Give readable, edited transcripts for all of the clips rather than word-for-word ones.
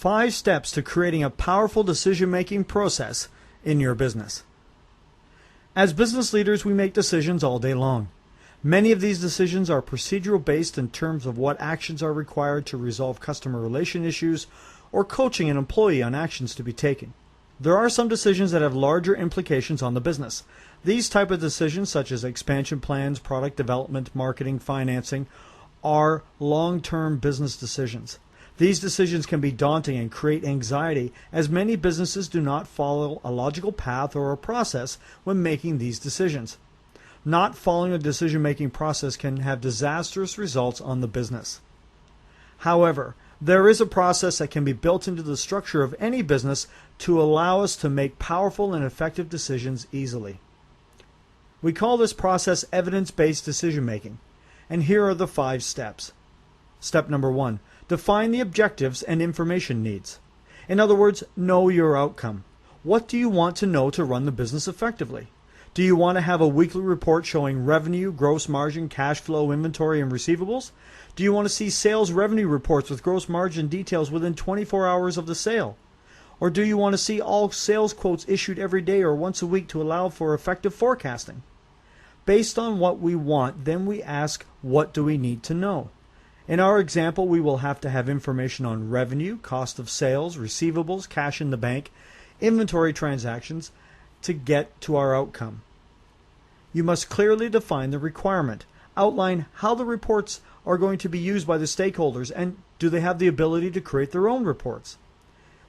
5 steps to creating a powerful decision-making process in your business. As business leaders, we make decisions all day long. Many of these decisions are procedural based in terms of what actions are required to resolve customer relation issues or coaching an employee on actions to be taken. There are some decisions that have larger implications on the business. These type of decisions, such as expansion plans, product development, marketing, financing, are long-term business decisions. These decisions can be daunting and create anxiety, as many businesses do not follow a logical path or a process when making these decisions. Not following a decision-making process can have disastrous results on the business. However, there is a process that can be built into the structure of any business to allow us to make powerful and effective decisions easily. We call this process evidence-based decision-making, and here are the 5 steps. Step number 1. Define the objectives and information needs. In other words, know your outcome. What do you want to know to run the business effectively? Do you want to have a weekly report showing revenue, gross margin, cash flow, inventory, and receivables? Do you want to see sales revenue reports with gross margin details within 24 hours of the sale? Or do you want to see all sales quotes issued every day or once a week to allow for effective forecasting? Based on what we want, then we ask, what do we need to know? In our example, we will have to have information on revenue, cost of sales, receivables, cash in the bank, inventory transactions to get to our outcome. You must clearly define the requirement, outline how the reports are going to be used by the stakeholders, and do they have the ability to create their own reports?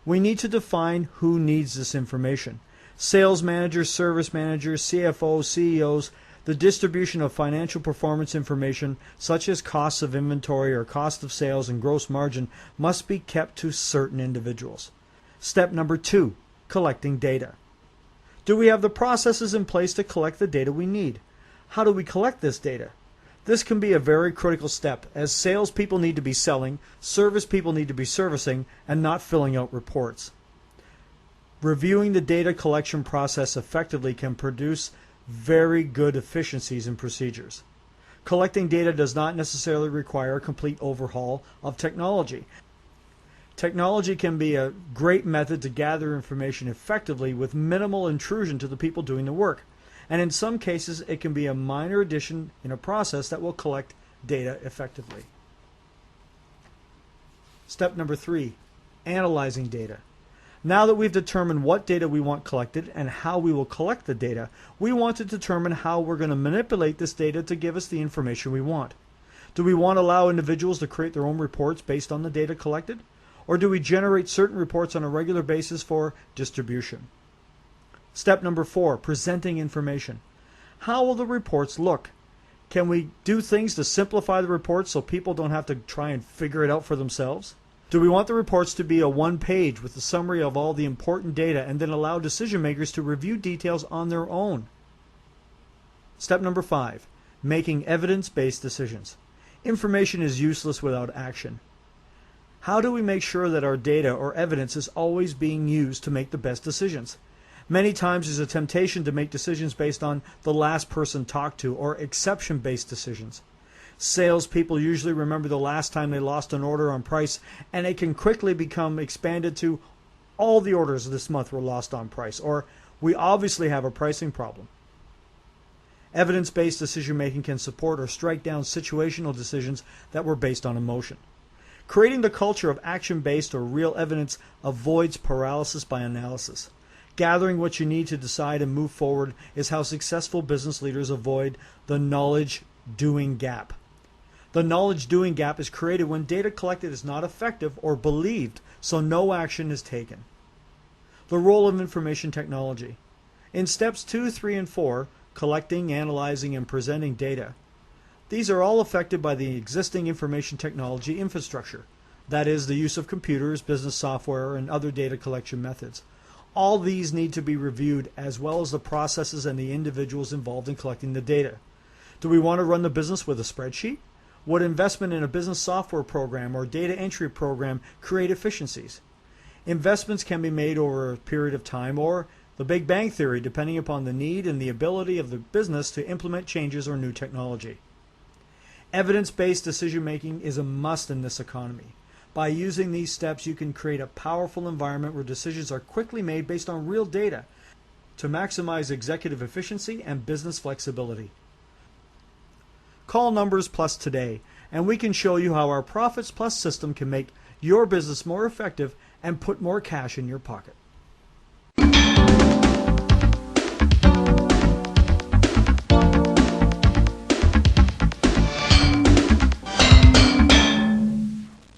We need to define who needs this information. Sales managers, service managers, CFOs, CEOs, the distribution of financial performance information, such as costs of inventory or cost of sales and gross margin, must be kept to certain individuals. Step number 2, collecting data. Do we have the processes in place to collect the data we need? How do we collect this data? This can be a very critical step, as salespeople need to be selling, service people need to be servicing, and not filling out reports. Reviewing the data collection process effectively can produce very good efficiencies and procedures. Collecting data does not necessarily require a complete overhaul of technology. Technology can be a great method to gather information effectively with minimal intrusion to the people doing the work. And in some cases, it can be a minor addition in a process that will collect data effectively. Step number 3, analyzing data. Now that we've determined what data we want collected and how we will collect the data, we want to determine how we're going to manipulate this data to give us the information we want. Do we want to allow individuals to create their own reports based on the data collected? Or do we generate certain reports on a regular basis for distribution? Step number 4, presenting information. How will the reports look? Can we do things to simplify the reports so people don't have to try and figure it out for themselves? Do we want the reports to be a one-page with a summary of all the important data and then allow decision makers to review details on their own? Step number 5, making evidence-based decisions. Information is useless without action. How do we make sure that our data or evidence is always being used to make the best decisions? Many times there's a temptation to make decisions based on the last person talked to or exception-based decisions. Salespeople usually remember the last time they lost an order on price, and it can quickly become expanded to all the orders this month were lost on price, or we obviously have a pricing problem. Evidence-based decision-making can support or strike down situational decisions that were based on emotion. Creating the culture of action-based or real evidence avoids paralysis by analysis. Gathering what you need to decide and move forward is how successful business leaders avoid the knowledge-doing gap. The knowledge-doing gap is created when data collected is not effective or believed, so no action is taken. The role of information technology. In steps 2, 3, and 4, collecting, analyzing, and presenting data, these are all affected by the existing information technology infrastructure. That is, the use of computers, business software, and other data collection methods. All these need to be reviewed, as well as the processes and the individuals involved in collecting the data. Do we want to run the business with a spreadsheet? Would investment in a business software program or data entry program create efficiencies? Investments can be made over a period of time, or the Big Bang Theory, depending upon the need and the ability of the business to implement changes or new technology. Evidence-based decision-making is a must in this economy. By using these steps, you can create a powerful environment where decisions are quickly made based on real data to maximize executive efficiency and business flexibility. Call Numbers Plus today, and we can show you how our Profits Plus system can make your business more effective and put more cash in your pocket.